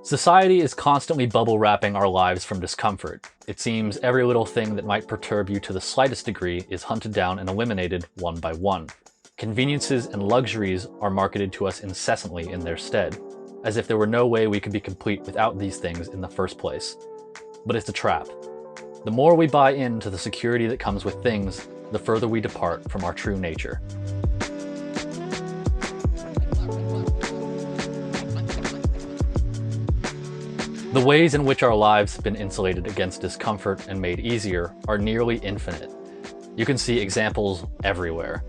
Society is constantly bubble wrapping our lives from discomfort. It seems every little thing that might perturb you to the slightest degree is hunted down and eliminated one by one. Conveniences and luxuries are marketed to us incessantly in their stead, as if there were no way we could be complete without these things in the first place. But it's a trap. The more we buy into the security that comes with things, the further we depart from our true nature. The ways in which our lives have been insulated against discomfort and made easier are nearly infinite. You can see examples everywhere.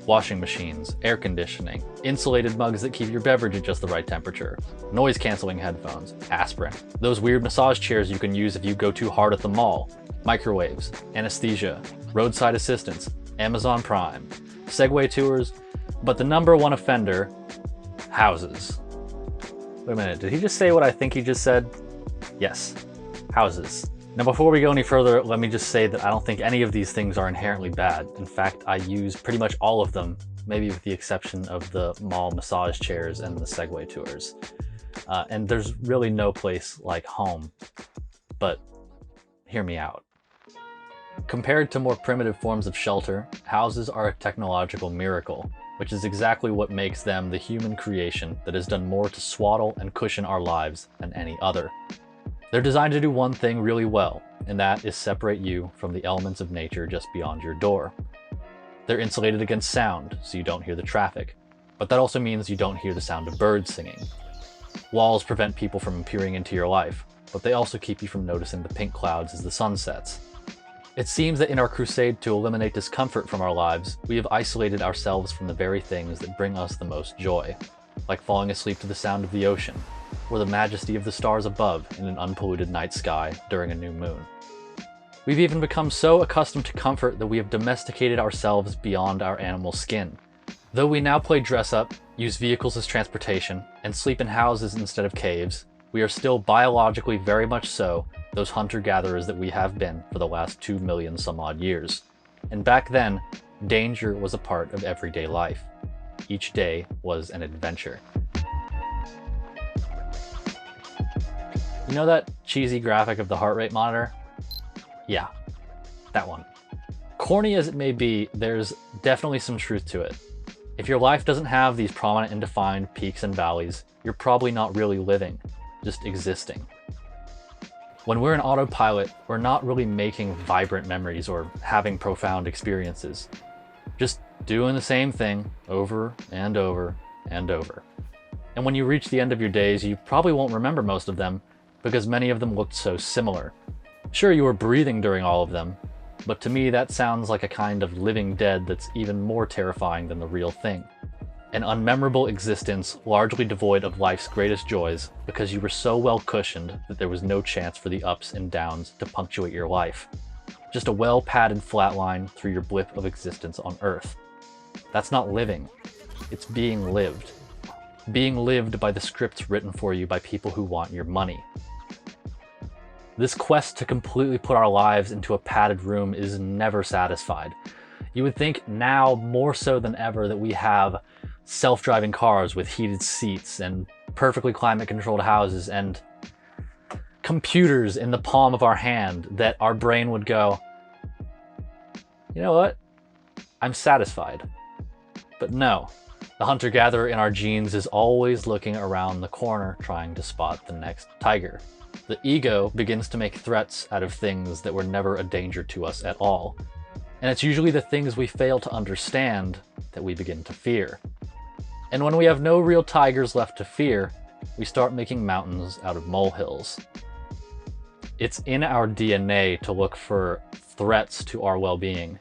Washing machines, air conditioning, insulated mugs that keep your beverage at just the right temperature, noise-canceling headphones, aspirin, those weird massage chairs you can use if you go too hard at the mall, microwaves, anesthesia, roadside assistance, Amazon Prime, Segway tours, but the number one offender, houses. Wait a minute, did he just say what I think he just said? Yes, houses. Now before we go any further, let me just say that I don't think any of these things are inherently bad. In fact, I use pretty much all of them, maybe with the exception of the mall massage chairs and the Segway tours. And there's really no place like home. But hear me out. Compared to more primitive forms of shelter, houses are a technological miracle, which is exactly what makes them the human creation that has done more to swaddle and cushion our lives than any other. They're designed to do one thing really well, and that is separate you from the elements of nature just beyond your door. They're insulated against sound, so you don't hear the traffic, but that also means you don't hear the sound of birds singing. Walls prevent people from peering into your life, but they also keep you from noticing the pink clouds as the sun sets. It seems that in our crusade to eliminate discomfort from our lives, we have isolated ourselves from the very things that bring us the most joy, like falling asleep to the sound of the ocean, or the majesty of the stars above in an unpolluted night sky during a new moon. We've even become so accustomed to comfort that we have domesticated ourselves beyond our animal skin. Though we now play dress-up, use vehicles as transportation, and sleep in houses instead of caves, we are still biologically very much so those hunter-gatherers that we have been for the last 2 million some odd years. And back then, danger was a part of everyday life. Each day was an adventure. You know that cheesy graphic of the heart rate monitor? Yeah, that one. Corny as it may be, there's definitely some truth to it. If your life doesn't have these prominent and defined peaks and valleys, you're probably not really living, just existing. When we're in autopilot, we're not really making vibrant memories or having profound experiences. Just doing the same thing over and over and over. And when you reach the end of your days, you probably won't remember most of them because many of them looked so similar. Sure, you were breathing during all of them, but to me that sounds like a kind of living dead that's even more terrifying than the real thing. An unmemorable existence largely devoid of life's greatest joys because you were so well cushioned that there was no chance for the ups and downs to punctuate your life. Just a well-padded flat line through your blip of existence on Earth. That's not living, it's being lived. Being lived by the scripts written for you by people who want your money. This quest to completely put our lives into a padded room is never satisfied. You would think now more so than ever that we have self-driving cars with heated seats and perfectly climate-controlled houses and computers in the palm of our hand that our brain would go, you know what? I'm satisfied. But no, the hunter-gatherer in our genes is always looking around the corner trying to spot the next tiger. The ego begins to make threats out of things that were never a danger to us at all. And it's usually the things we fail to understand that we begin to fear. And when we have no real tigers left to fear, we start making mountains out of molehills. It's in our DNA to look for threats to our well-being.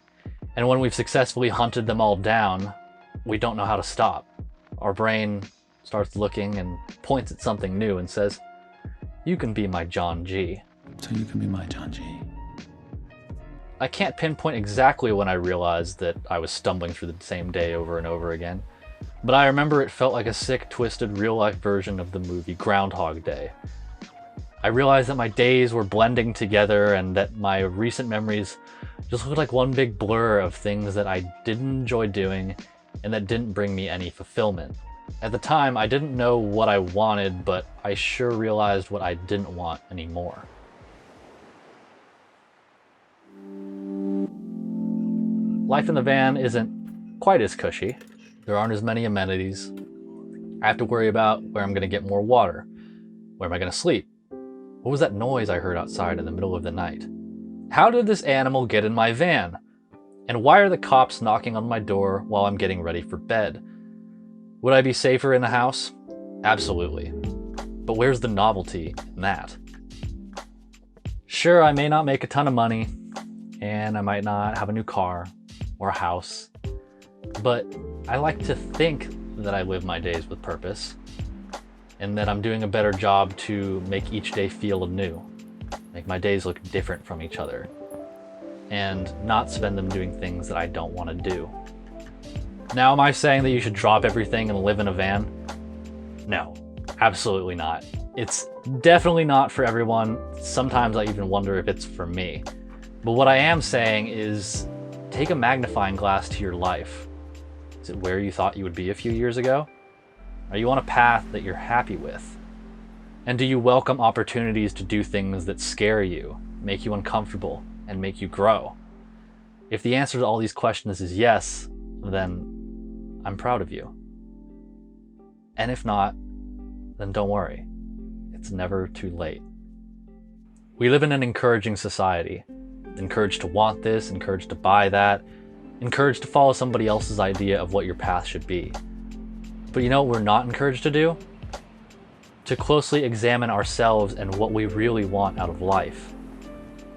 And when we've successfully hunted them all down, we don't know how to stop. Our brain starts looking and points at something new and says, "You can be my John G." So you can be my John G. I can't pinpoint exactly when I realized that I was stumbling through the same day over and over again, but I remember it felt like a sick, twisted, real-life version of the movie Groundhog Day. I realized that my days were blending together and that my recent memories just looked like one big blur of things that I didn't enjoy doing and that didn't bring me any fulfillment. At the time, I didn't know what I wanted, but I sure realized what I didn't want anymore. Life in the van isn't quite as cushy. There aren't as many amenities. I have to worry about where I'm going to get more water. Where am I going to sleep? What was that noise I heard outside in the middle of the night? How did this animal get in my van? And why are the cops knocking on my door while I'm getting ready for bed? Would I be safer in the house? Absolutely. But where's the novelty in that? Sure, I may not make a ton of money, and I might not have a new car or a house, but I like to think that I live my days with purpose, and that I'm doing a better job to make each day feel anew, make my days look different from each other, and not spend them doing things that I don't want to do. Now, am I saying that you should drop everything and live in a van? No, absolutely not. It's definitely not for everyone. Sometimes I even wonder if it's for me. But what I am saying is, take a magnifying glass to your life. Is it where you thought you would be a few years ago? Are you on a path that you're happy with? And do you welcome opportunities to do things that scare you, make you uncomfortable, and make you grow? If the answer to all these questions is yes, then I'm proud of you. And if not, then don't worry. It's never too late. We live in an encouraging society. Encouraged to want this, encouraged to buy that, encouraged to follow somebody else's idea of what your path should be. But you know what we're not encouraged to do? To closely examine ourselves and what we really want out of life.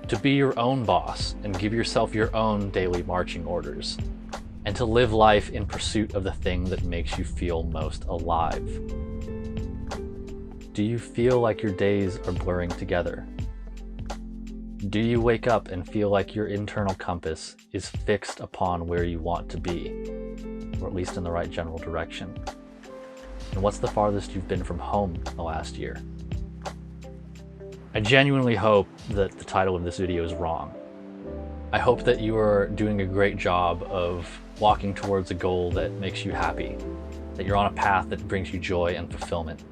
To be your own boss and give yourself your own daily marching orders. And to live life in pursuit of the thing that makes you feel most alive. Do you feel like your days are blurring together? Do you wake up and feel like your internal compass is fixed upon where you want to be, or at least in the right general direction? And what's the farthest you've been from home the last year? I genuinely hope that the title of this video is wrong. I hope that you are doing a great job of walking towards a goal that makes you happy, that you're on a path that brings you joy and fulfillment.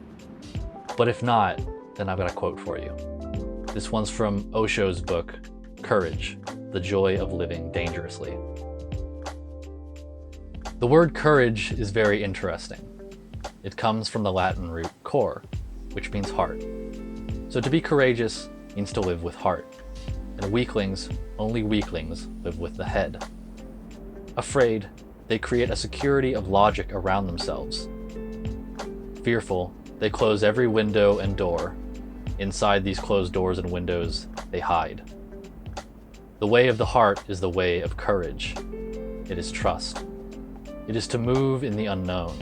But if not, then I've got a quote for you. This one's from Osho's book, Courage, The Joy of Living Dangerously. The word courage is very interesting. It comes from the Latin root cor, which means heart. So to be courageous means to live with heart. And weaklings, only weaklings, live with the head. Afraid, they create a security of logic around themselves. Fearful, they close every window and door. Inside these closed doors and windows, they hide. The way of the heart is the way of courage. It is trust. It is to move in the unknown.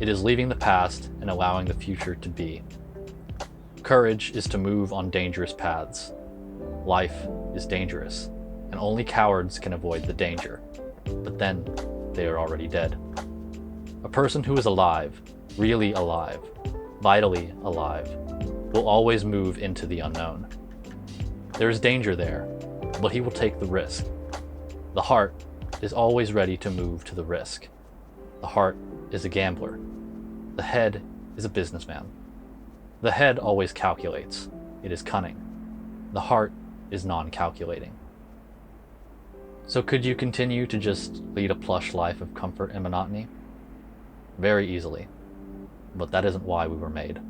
It is leaving the past and allowing the future to be. Courage is to move on dangerous paths. Life is dangerous, and only cowards can avoid the danger. But then, they are already dead. A person who is alive, really alive, vitally alive, will always move into the unknown. There is danger there, but he will take the risk. The heart is always ready to move to the risk. The heart is a gambler. The head is a businessman. The head always calculates. It is cunning. The heart is non-calculating. So could you continue to just lead a plush life of comfort and monotony? Very easily. But that isn't why we were made.